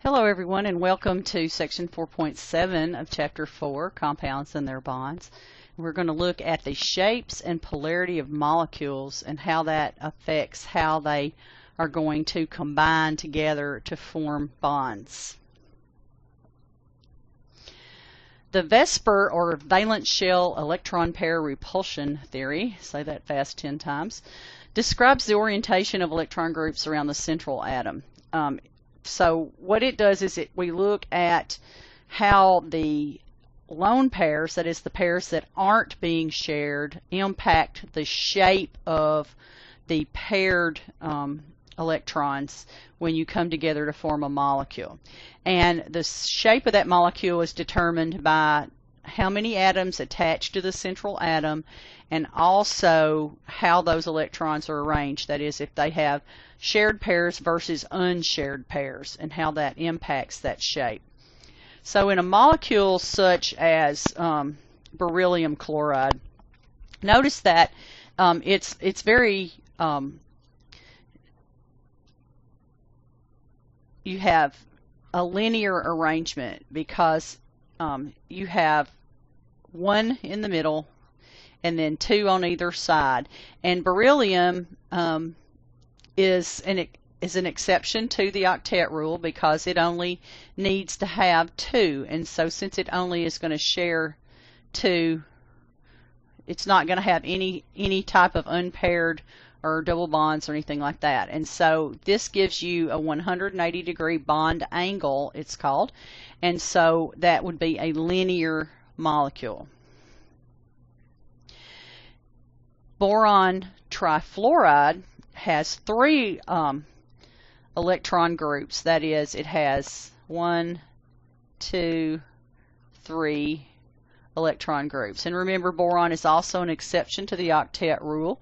Hello everyone, and welcome to section 4.7 of chapter 4, Compounds and Their Bonds. We're going to look at the shapes and polarity of molecules and how that affects how they are going to combine together to form bonds. The VSEPR, or valence shell electron pair repulsion theory, say that fast 10 times, describes the orientation of electron groups around the central atom. So what it does is we look at how the lone pairs, that is the pairs that aren't being shared, impact the shape of the paired electrons when you come together to form a molecule. And the shape of that molecule is determined by how many atoms attached to the central atom, and also how those electrons are arranged, that is, if they have shared pairs versus unshared pairs, and how that impacts that shape. So in a molecule such as beryllium chloride, notice that it's very you have a linear arrangement because you have one in the middle and then two on either side. And beryllium is an exception to the octet rule because it only needs to have two. And so since it only is going to share two, it's not going to have any type of unpaired or double bonds or anything like that. And so this gives you a 180-degree bond angle, it's called. And so that would be a linear molecule. Boron trifluoride has three electron groups. That is, it has 1, 2, 3 electron groups. And remember, boron is also an exception to the octet rule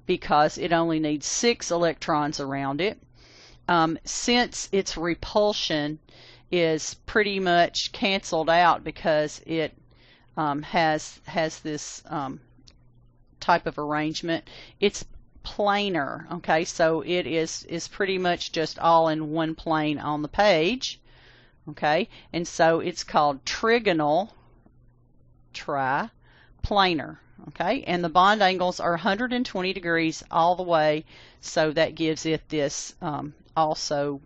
because it only needs 6 electrons around it. Since its repulsion is pretty much canceled out because it has this type of arrangement, it's planar. Okay, so it is pretty much just all in one plane on the page. Okay, and so it's called trigonal triplanar. Okay, and the bond angles are 120 degrees all the way, so that gives it this also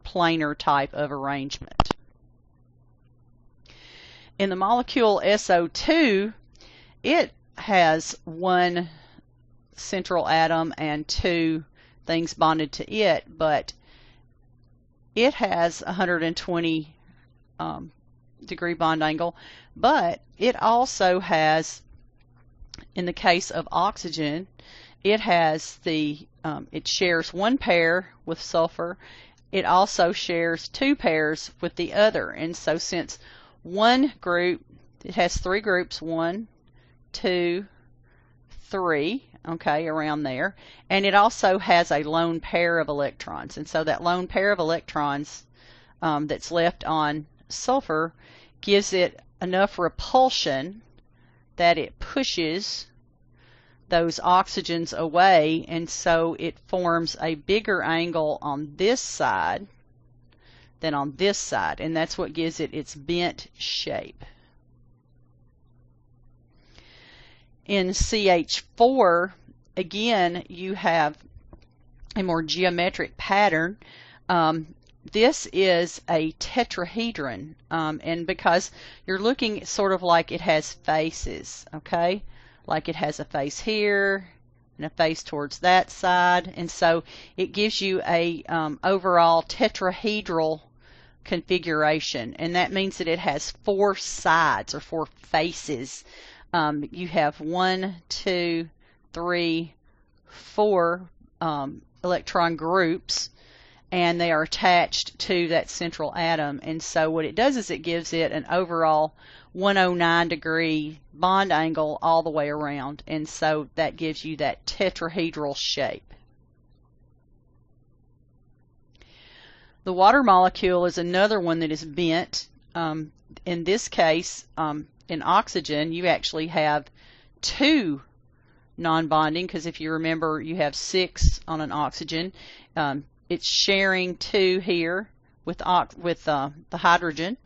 planar type of arrangement. In the molecule SO2, it has one central atom and two things bonded to it, but it has 120 degree bond angle, but it also has, in the case of oxygen, it has it shares one pair with sulfur. It also shares two pairs with the other, and so since one group, it has three groups, 1, 2, 3, okay, around there, and it also has a lone pair of electrons, and so that lone pair of electrons that's left on sulfur gives it enough repulsion that it pushes those oxygens away, and so it forms a bigger angle on this side than on this side, and that's what gives it its bent shape. In CH4, again, you have a more geometric pattern. This is a tetrahedron, and because you're looking sort of like it has faces, okay? Like it has a face here and a face towards that side, and so it gives you a overall tetrahedral configuration, and that means that it has 4 sides or 4 faces. You have 1, 2, 3, 4 electron groups, and they are attached to that central atom, and so what it does is it gives it an overall 109-degree bond angle all the way around, and so that gives you that tetrahedral shape. The water molecule is another one that is bent. In this case, in oxygen, you actually have 2 non-bonding, because if you remember, you have 6 on an oxygen. It's sharing 2 here with the hydrogen,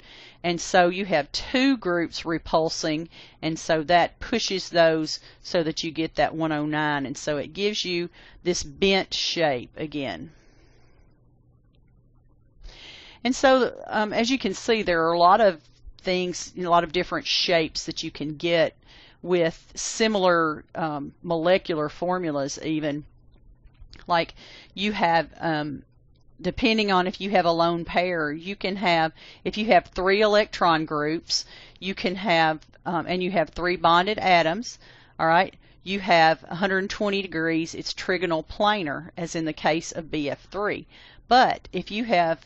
and so you have two groups repulsing, and so that pushes those so that you get that 109, and so it gives you this bent shape again. And so as you can see, there are a lot of things, a lot of different shapes that you can get with similar molecular formulas even. Like you have, depending on if you have a lone pair, you can have, if you have 3 electron groups, you can have, and you have 3 bonded atoms, all right, you have 120 degrees, it's trigonal planar, as in the case of BF3. But if you have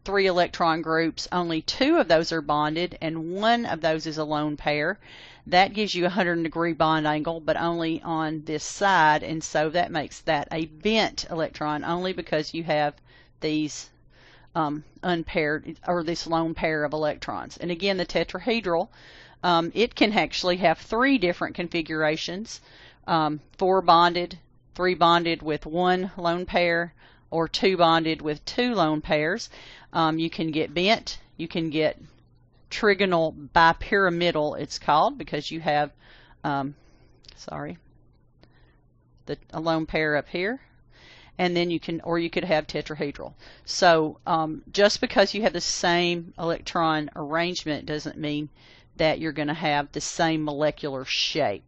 3 electron groups, only 2 of those are bonded and 1 of those is a lone pair. That gives you a 100-degree bond angle, but only on this side, and so that makes that a bent electron only because you have these unpaired, or this lone pair of electrons. And again, the tetrahedral, it can actually have 3 different configurations, 4 bonded, 3 bonded with 1 lone pair, or 2 bonded with 2 lone pairs. You can get bent, you can get trigonal bipyramidal, it's called, because you have, a lone pair up here, and then you can, or you could have tetrahedral. So just because you have the same electron arrangement doesn't mean that you're going to have the same molecular shape.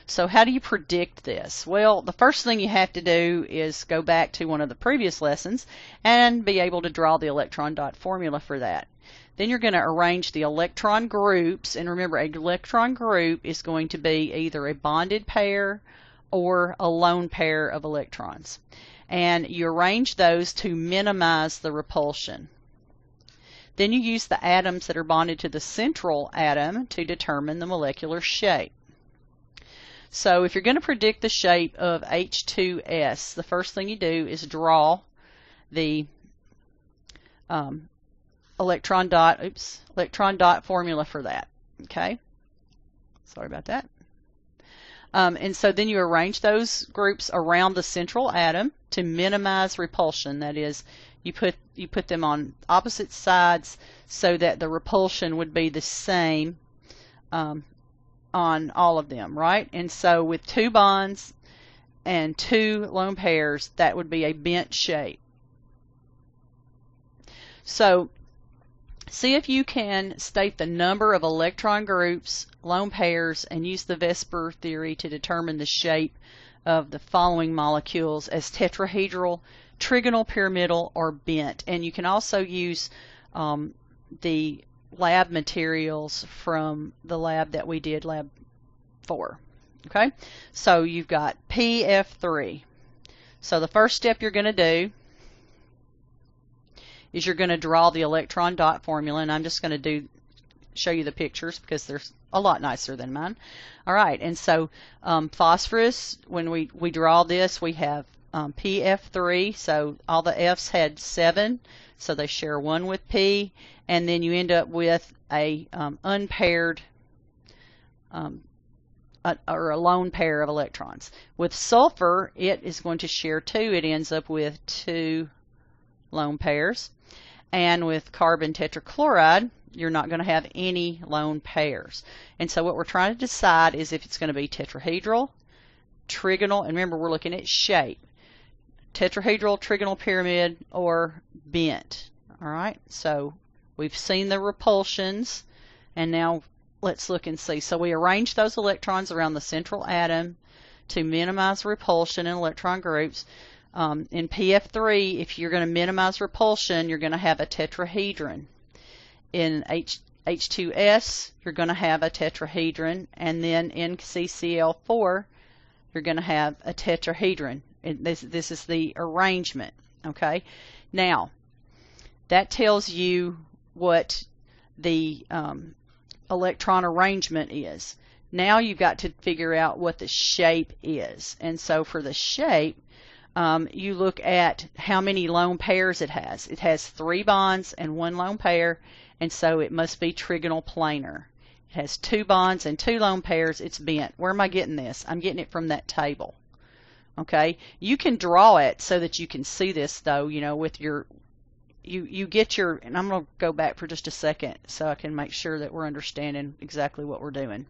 So how do you predict this? Well, the first thing you have to do is go back to one of the previous lessons and be able to draw the electron dot formula for that. Then you're going to arrange the electron groups, and remember, an electron group is going to be either a bonded pair or a lone pair of electrons. And you arrange those to minimize the repulsion. Then you use the atoms that are bonded to the central atom to determine the molecular shape. So if you're going to predict the shape of H2S, the first thing you do is draw the electron dot formula for that. Okay, sorry about that. And so then you arrange those groups around the central atom to minimize repulsion. That is, you put them on opposite sides so that the repulsion would be the same on all of them, right? And so with 2 bonds and 2 lone pairs, that would be a bent shape. So see if you can state the number of electron groups, lone pairs, and use the VSEPR theory to determine the shape of the following molecules as tetrahedral, trigonal pyramidal, or bent. And you can also use the lab materials from the lab that we did, lab 4. Okay, so you've got PF3. So the first step you're going to do is you're going to draw the electron dot formula, and I'm just going to show you the pictures because they're a lot nicer than mine. All right, and so phosphorus, when we draw this, we have PF3, so all the F's had 7, so they share 1 with P, and then you end up with a unpaired or a lone pair of electrons. With sulfur, it is going to share 2. It ends up with 2 lone pairs. And with carbon tetrachloride, you're not going to have any lone pairs. And so what we're trying to decide is if it's going to be tetrahedral, trigonal, and remember we're looking at shape, tetrahedral, trigonal pyramid, or bent. All right, so we've seen the repulsions, and now let's look and see. So we arrange those electrons around the central atom to minimize repulsion in electron groups. In PF3, if you're going to minimize repulsion, you're going to have a tetrahedron. In H2S, you're going to have a tetrahedron, and then in CCl4, you're going to have a tetrahedron. And this is the arrangement. Okay, now that tells you what the electron arrangement is. Now you've got to figure out what the shape is, and so for the shape, you look at how many lone pairs it has. It has 3 bonds and 1 lone pair, and so it must be trigonal planar. It has 2 bonds and 2 lone pairs. It's bent. Where am I getting this? I'm getting it from that table. Okay, you can draw it so that you can see this though, you know, with your, you get your, and I'm going to go back for just a second so I can make sure that we're understanding exactly what we're doing.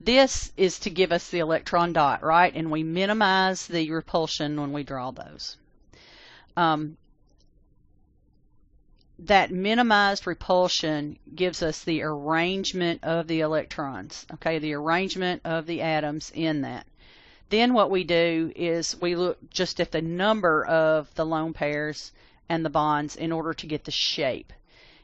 This is to give us the electron dot, right? And we minimize the repulsion when we draw those. That minimized repulsion gives us the arrangement of the electrons, okay, the arrangement of the atoms in that. Then what we do is we look just at the number of the lone pairs and the bonds in order to get the shape.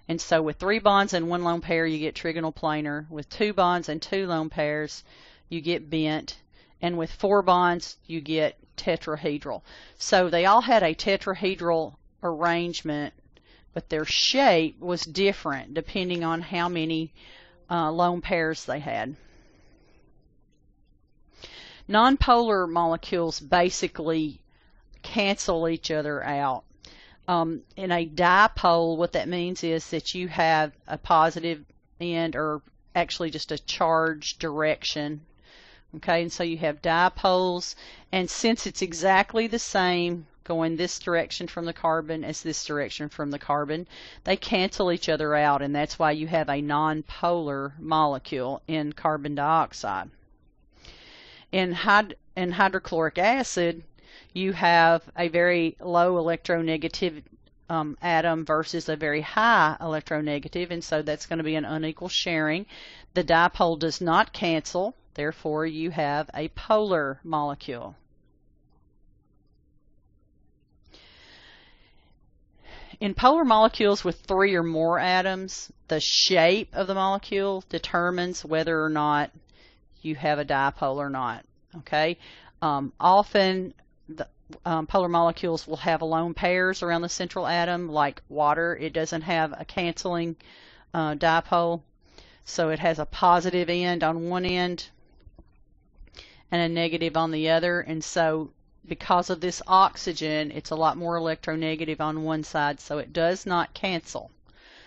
And so with 3 bonds and 1 lone pair, you get trigonal planar. With 2 bonds and 2 lone pairs, you get bent. And with 4 bonds, you get tetrahedral. So they all had a tetrahedral arrangement, but their shape was different depending on how many lone pairs they had. Nonpolar molecules basically cancel each other out. In a dipole, what that means is that you have a positive end, or actually just a charge direction. Okay, and so you have dipoles, and since it's exactly the same going this direction from the carbon as this direction from the carbon, they cancel each other out, and that's why you have a nonpolar molecule in carbon dioxide. In hydrochloric acid, you have a very low electronegative atom versus a very high electronegative, and so that's going to be an unequal sharing. The dipole does not cancel, therefore you have a polar molecule. In polar molecules with 3 or more atoms, the shape of the molecule determines whether or not you have a dipole or not. Okay, often the polar molecules will have lone pairs around the central atom, like water. It doesn't have a canceling dipole, so it has a positive end on one end and a negative on the other, and so because of this oxygen, it's a lot more electronegative on one side, so it does not cancel.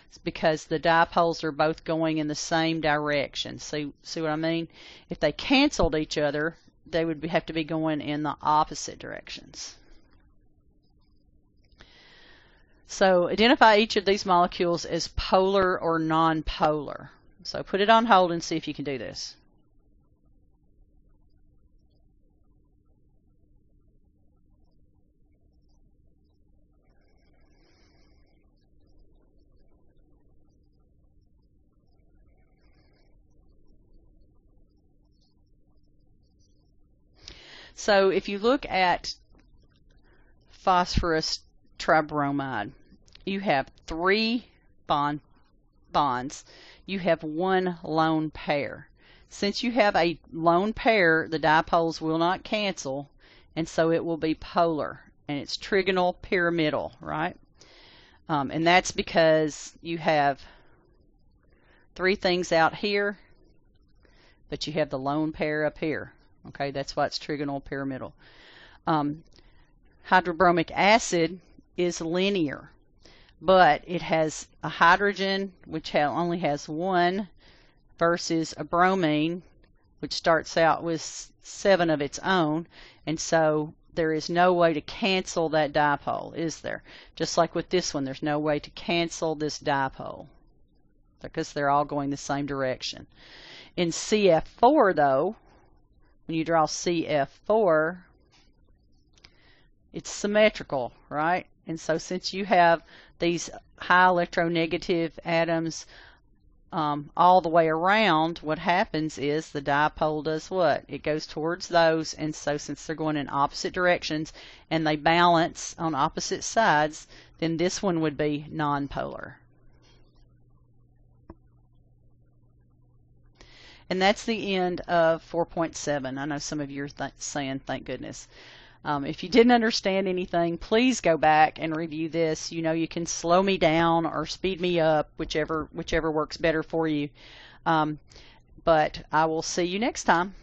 It's because the dipoles are both going in the same direction. See what I mean? If they canceled each other, they would have to be going in the opposite directions. So identify each of these molecules as polar or nonpolar. So put it on hold and see if you can do this. So if you look at phosphorus tribromide, you have 3 bonds. You have 1 lone pair. Since you have a lone pair, the dipoles will not cancel, and so it will be polar, and it's trigonal pyramidal, right? And that's because you have 3 things out here, but you have the lone pair up here. Okay, that's why it's trigonal pyramidal. Hydrobromic acid is linear, but it has a hydrogen, which only has 1, versus a bromine, which starts out with 7 of its own, and so there is no way to cancel that dipole, is there? Just like with this one, there's no way to cancel this dipole because they're all going the same direction. In CF4, though, when you draw CF4, it's symmetrical, right? And so since you have these high electronegative atoms all the way around, what happens is the dipole does what? It goes towards those, and so since they're going in opposite directions and they balance on opposite sides, then this one would be nonpolar. And that's the end of 4.7. I know some of you are saying, thank goodness. If you didn't understand anything, please go back and review this. You know, you can slow me down or speed me up, whichever works better for you. But I will see you next time.